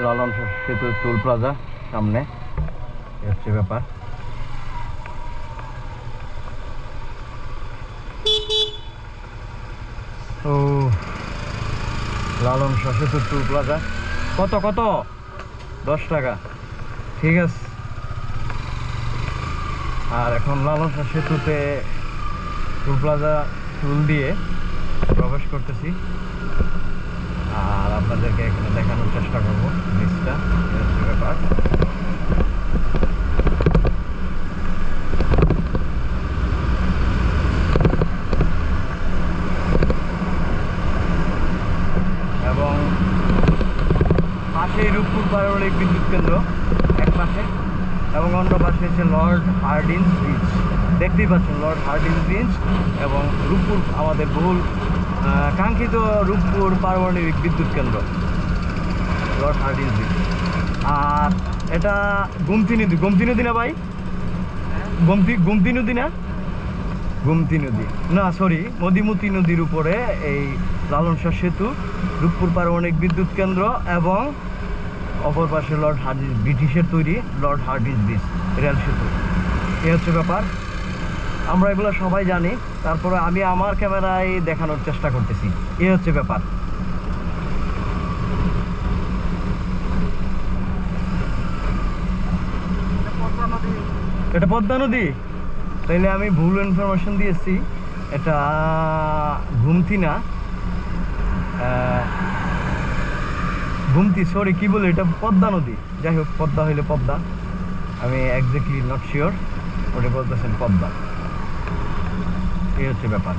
লালন সেতু toll plaza সামনে, হচ্ছে ব্যাপার। ও লালন সেতু টোল প্লাজা কত 10 টাকা, ঠিক আছে। আর এখন লালন সেতুতে টোল প্লাজা টোল দিয়ে প্রবেশ করতেছি, আর আপনাদেরকে এখানে দেখানোর চেষ্টা করবো ব্রিজটা, হচ্ছে ব্যাপার। এবং পাশেই রূপপুর পারমাণবিক বিদ্যুৎ কেন্দ্র এক পাশে, এবং অন্য পাশে হচ্ছে লর্ড হার্ডিঞ্জ ব্রিজ, দেখতেই পাচ্ছেন লর্ড হার্ডিঞ্জ ব্রিজ। এবং রূপপুর আমাদের বহুল কাঙ্ক্ষিত রূপপুর পারমাণবিক বিদ্যুৎ কেন্দ্র, লর্ড হার্ডিঞ্জ ব্রিজ। আর এটা গোমতী নদী না ভাই? গোমতী নদী না, গোমতী নদী না, সরি, মধুমতি নদীর উপরে এই লালন শাহ সেতু, রূপপুর পারমাণবিক বিদ্যুৎ কেন্দ্র, এবং অপর পাশে লর্ড হার্ডিঞ্জ, ব্রিটিশের তৈরি লর্ড হার্ডিঞ্জ ব্রিজ, রেল সেতু। এ হচ্ছে ব্যাপার। আমরা এগুলো সবাই জানি, তারপরে আমি আমার ক্যামেরায় দেখানোর চেষ্টা করতেছি। এ হচ্ছে ব্যাপার। এটা পদ্মা নদী? তাইলে আমি ভুল ইনফরমেশন দিয়েছি, এটা গোমতী না, গোমতী, সরি, কি বলে এটা, পদ্মা নদী। যাই হোক, পদ্মা হইলে পদ্মা, আমি একজাক্টলি নট শিওর, ওটা বলতেছেন পদ্মা। এই হচ্ছে ব্যাপার।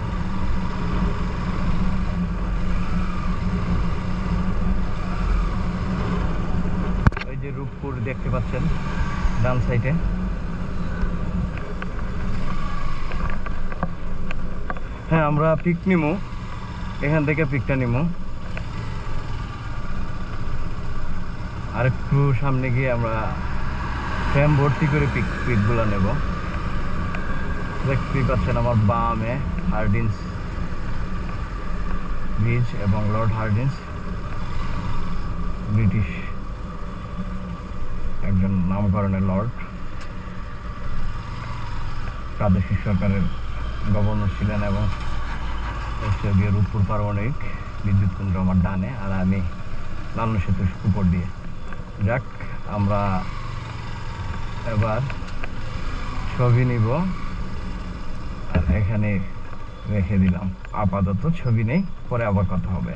ওই যে রূপপুর দেখতে পাচ্ছেন ডান সাইডে। হ্যাঁ, আমরা পিক নিমু, এখান থেকে পিকটা নিমু, আর একটু সামনে গিয়ে আমরা ফ্রেম ভর্তি করে পিকগুলো নেব। দেখতেই পাচ্ছেন আমার বামে হার্ডিঞ্জ ব্রিজ এবং লর্ড হার্ডিঞ্জ, ব্রিটিশ একজন নামকরণের লর্ড, প্রাদেশিক সরকারের গভর্নর ছিলেন, এবং হচ্ছে গিয়ে রূপপুর পারমাণবিক বিদ্যুৎ কেন্দ্র আমার ডানে, আর আমি লালন সেতুর উপর দিয়ে। যাক, আমরা এবার ছবি নিব, আর এখানে রেখে দিলাম, আপাতত ছবি নেই, পরে আবার কথা হবে।